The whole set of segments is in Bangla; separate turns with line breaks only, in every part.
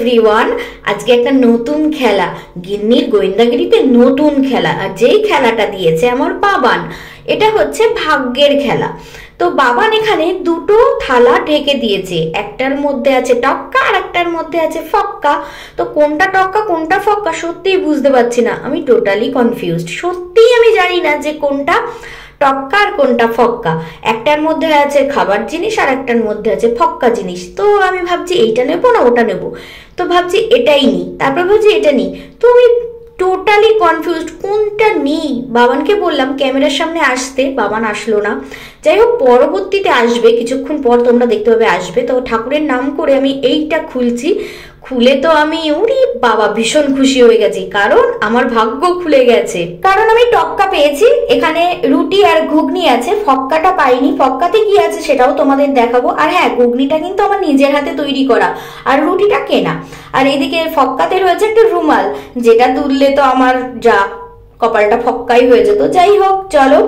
এভরিওয়ান, আজকে একটা নতুন খেলা, গিন্নির গোয়েন্দাগিরিতে নতুন খেলা। আর যেই খেলাটা দিয়েছে আমার বাবান, এটা হচ্ছে ভাগ্যের খেলা। তো বাবান এখানে দুটো থালা ঢেকে দিয়েছে, একটার মধ্যে আছে টক্কা আর একটার মধ্যে আছে ফক্কা। তো কোনটা টক্কা কোনটা ফক্কা সত্যিই বুঝতে পারছি না, আমি টোটালি কনফিউজড। সত্যিই আমি জানি না যে কোনটা টক্কা আর কোনটা ফক্কা। একটার মধ্যে আছে খাবার জিনিস আর একটার মধ্যে আছে ফক্কা জিনিস। তো আমি ভাবছি এইটা নেবো না ওটা নেবো, তো ভাবছি এটাই নিই, তারপর ভাবছি এটা নিই। তো আমি টোটালি কনফিউজড কোনটা নিই। বাবানকে বললাম ক্যামেরার সামনে আসতে, বাবান আসলো না। যাই হোক, পরবর্তীতে আসবে, কিছুক্ষণ পর তোমরা দেখতে পাবে আসবে। তো ঠাকুরের নাম করে আমি এইটা খুলছি। খুলে তো আমি উরি বাবা ভীষণ খুশি হয়ে গেছি, কারণ আমার ভাগ্য খুলে গেছে। কারণ আমি টক্কা পেয়েছি, এখানে রুটি আর ঘুগনি আছে, ফক্কাটা পাইনি। ফক্কাতে কি আছে সেটাও তোমাদের দেখাবো। আর হ্যাঁ, ঘুগনিটা কিন্তু আমার নিজের হাতে তৈরি করা আর রুটিটা কেনা। আর এদিকে ফক্কাতে রয়েছে একটা রুমাল, যেটা তুললে তো আমার যা কপালটা ফক্কাই হয়ে যেত। যাই হোক, চলো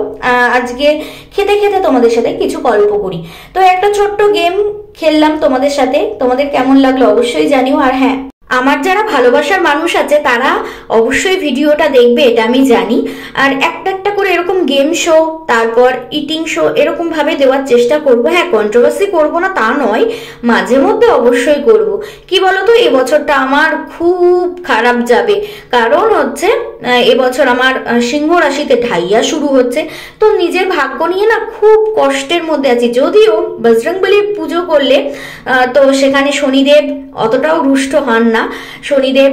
আজকে খেতে খেতে তোমাদের সাথে কিছু গল্প করি। তো একটা ছোট্ট গেম খেললাম তোমাদের সাথে, তোমাদের কেমন লাগলো অবশ্যই জানিও। আর হ্যাঁ, আমার যারা ভালোবাসার মানুষ আছে তারা অবশ্যই ভিডিওটা দেখবে, এটা আমি জানি। আর একটা একটা করে এরকম গেম শো, তারপর ইটিং শো এরকম ভাবে দেওয়ার চেষ্টা করব। হ্যাঁ, কন্ট্রোভার্সি করব না তা নয়, মাঝে মধ্যে অবশ্যই করব। কি বলতো, এবছরটা আমার খুব খারাপ যাবে, কারণ হচ্ছে এবছর আমার সিংহ রাশিতে ঢাইয়া শুরু হচ্ছে। তো নিজের ভাগ্য নিয়ে না খুব কষ্টের মধ্যে আছি। যদিও বজরংবলীর পুজো করলে তো সেখানে শনিদেব অতটাও রুষ্ট হন না, শনিদেব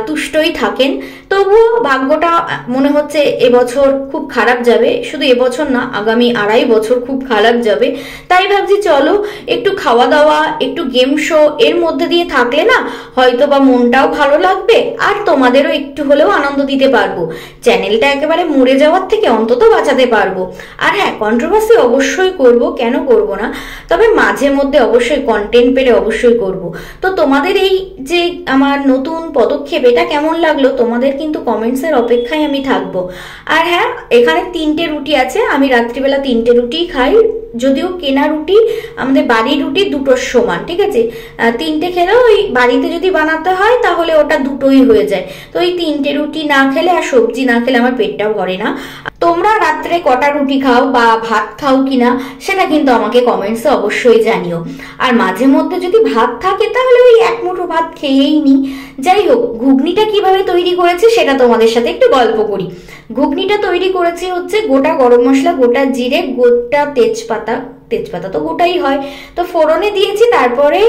তুষ্টই থাকেন। তবুও ভাগ্যটা মনে হচ্ছে এবছর খুব খারাপ যাবে। শুধু এবছর না, আগামী 2.5 বছর খুব খারাপ যাবে। তাই ভাবছি চলো একটু খাওয়া দাওয়া, একটু গেম শো এর মধ্যে দিয়ে থাকলে না হয়তো বা মনটাও ভালো লাগবে, আর তোমাদেরও একটু হলেও আনন্দ দিতে পারবো। চ্যানেলটা একেবারে মরে যাওয়ার থেকে অন্তত বাঁচাতে পারবো। আর হ্যাঁ, কন্ট্রোভার্সি অবশ্যই করব, কেন করব না, তবে মাঝে মধ্যে অবশ্যই কন্টেন্ট পেলে অবশ্যই করব। তো তোমাদের এই যে আমার নতুন পদক্ষেপ, এটা কেমন লাগলো তোমাদের কিন্তু কমেন্টসের অপেক্ষায় আমি থাকবো। আর হ্যাঁ, এখানে 3টে রুটি আছে, আমি রাত্রিবেলা 3টে রুটি খাই। যদিও কেনা রুটি আমাদের বাড়ির রুটি দুটোর সমান, ঠিক আছে। 3টে খেলেও ওই বাড়িতে যদি বানাতে হয় তাহলে ওটা দুটোই হয়ে যায়। তো এই 3টে রুটি না খেলে আর সবজি না খেলে আমার পেটটা ভরে না। তোমরা রাত্রে কটা রুটি খাও বা ভাত খাও কিনা সেটা কিন্তু আমাকে কমেন্টসে অবশ্যই জানিও। আর মাঝে মধ্যে যদি ভাত থাকে তাহলে ওই এক মুঠো ভাত খেয়েই নি। যাই হোক, ঘুগনিটা কিভাবে তৈরি করেছে সেটা তোমাদের সাথে একটু গল্প করি। ঘুগনিটা তৈরি করেছি হচ্ছে গোটা গরম মশলা, গোটা জিরে, গোটা তেজপাতা, তেজপাতা তো গোটাই হয়, তো ফোড়নে দিয়েছি। তারপরে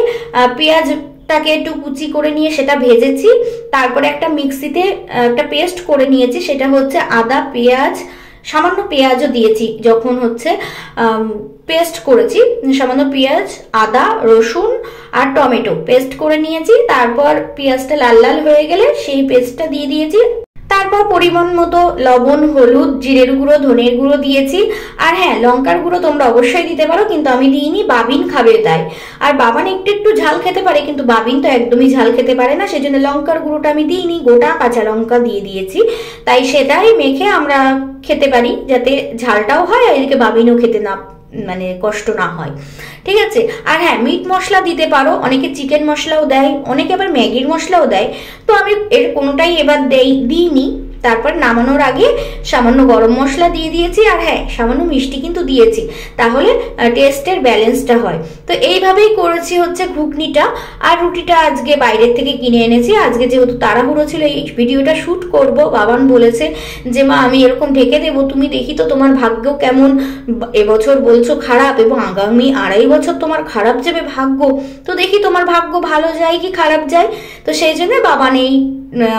পেঁয়াজটাকে একটু কুচি করে নিয়ে সেটা ভেজেছি। তারপরে একটা মিক্সিতে একটা পেস্ট করে নিয়েছি, সেটা হচ্ছে আদা পেঁয়াজ, সামান্য পেঁয়াজও দিয়েছি যখন হচ্ছে পেস্ট করেছি। সামান্য পেঁয়াজ, আদা, রসুন আর টমেটো পেস্ট করে নিয়েছি। তারপর পেঁয়াজটা লাল লাল হয়ে গেলে সেই পেস্টটা দিয়ে দিয়েছি। তারপর পরিমাণ মতো লবণ, হলুদ, জিরের গুঁড়ো, ধনের গুঁড়ো দিয়েছি। আর হ্যাঁ, লঙ্কার গুঁড়ো তোমরা অবশ্যই দিতে পারো, কিন্তু আমি দিইনি, বাবিন খাবে তাই। আর বাবান একটু একটু ঝাল খেতে পারে, কিন্তু বাবিন তো একদমই ঝাল খেতে পারে না, সেজন্য লঙ্কার গুঁড়োটা আমি দিইনি, গোটা কাঁচা লঙ্কা দিয়ে দিয়েছি। তাই সেটাই মেখে আমরা খেতে পারি, যাতে ঝালটাও হয় আর এদিকে বাবিনও খেতে না মানে কষ্ট না হয়, ঠিক আছে। আর হ্যাঁ, মিট মশলা দিতে পারো, অনেকে চিকেন মশলাও দেয়, অনেকে আবার ম্যাগির মশলাও দেয়। তো আমি এর কোনোটাই এবার দিইনি। তারপর নামানোর আগে সামান্য গরম মশলা দিয়ে দিয়েছি। আর হ্যাঁ, সামান্য মিষ্টি কিন্তু দিয়েছি, তাহলে টেস্টের ব্যালেন্সটা হয়। তো এইভাবেই করেছি হচ্ছে ঘুগনিটা। আর রুটিটা আজকে বাইরের থেকে কিনে এনেছি। আজকে যেহেতু তাড়াহুড়ো ছিল এই ভিডিওটা শ্যুট করব, বাবান বলেছে যে মা আমি এরকম ঢেকে দেবো, তুমি দেখি তো তোমার ভাগ্য কেমন, এবছর বলছো খারাপ এবং আগামী 2.5 বছর তোমার খারাপ যাবে ভাগ্য, তো দেখি তোমার ভাগ্য ভালো যায় কি খারাপ যায়। তো সেই জন্য বাবান এই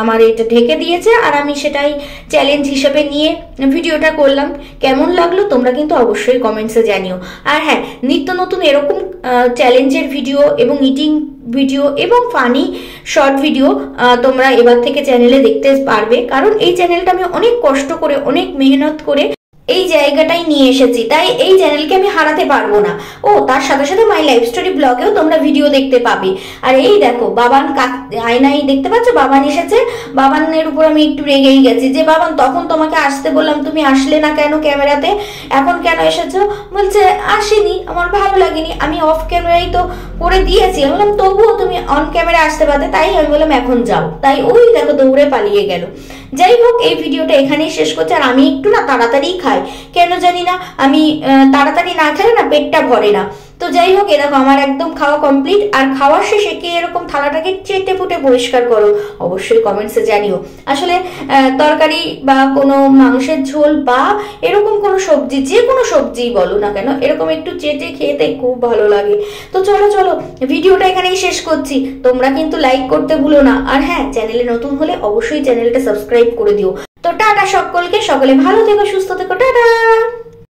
আমার এটা ঢেকে দিয়েছে, আর আমি সেটাই চ্যালেঞ্জ হিসেবে নিয়ে ভিডিওটা করলাম। কেমন লাগলো তোমরা কিন্তু অবশ্যই কমেন্টসে জানিও। আর হ্যাঁ, নিত্য নতুন এরকম চ্যালেঞ্জের ভিডিও এবং ইটিং ভিডিও এবং ফানি শর্ট ভিডিও তোমরা এবার থেকে চ্যানেলে দেখতে পারবে, কারণ এই চ্যানেলটা আমি অনেক কষ্ট করে, অনেক মেহনত করে এই জায়গাটাই নিয়ে এসেছি, তাই এই চ্যানেলকে আমি হারাতে পারবো না। ও তার সাথে সাথে মাই লাইফ স্টোরি ব্লগেও তোমরা ভিডিও দেখতে পাবে। আর এই দেখো বাবান আয়নায় দেখতে পাচ্ছ বাবান এসেছে। বাবানের উপর আমি একটু রেগেই গেছি যে বাবান তখন তোমাকে আসতে বললাম, তুমি আসলে না কেন ক্যামেরাতে, এখন কেন এসেছো? বলছে আসিনি, আমার ভালো লাগেনি, আমি অফ ক্যামেরাই তো করে দিয়েছি। আমি বললাম তবুও তুমি অন ক্যামেরা আসতে পারতে, তাই আমি বললাম এখন যাও। তাই ওই দেখো দৌড়ে পালিয়ে গেল। যাই হোক, এই ভিডিওটা এখানেই শেষ করছি। আর আমি একটু না তাড়াতাড়ি খাই, কেন জানি না, আমি তাড়াতাড়ি না খেলে না পেটটা ভরে না। তো যাই হোক, এরকম আমার একদম খাওয়া কমপ্লিট। আর খাওয়ার শেষে কে এরকম থালাটাকে চেটে পুটে পরিষ্কার করো অবশ্যই কমেন্টসে জানিও। আসলে তরকারি বা কোনো মাংসের ঝোল বা এরকম কোনো সবজি, যে কোনো সবজি বলো না কেন, এরকম একটু চেটে খেতে খুব ভালো লাগে। তো চলো চলো, ভিডিওটা এখানেই শেষ করছি। তোমরা কিন্তু লাইক করতে ভুলো না। আর হ্যাঁ, চ্যানেলে নতুন হলে অবশ্যই চ্যানেলটা সাবস্ক্রাইব করে দিও। তো টাটা সকলকে, সকলে ভালো থেকো, সুস্থ থেকো, টাটা।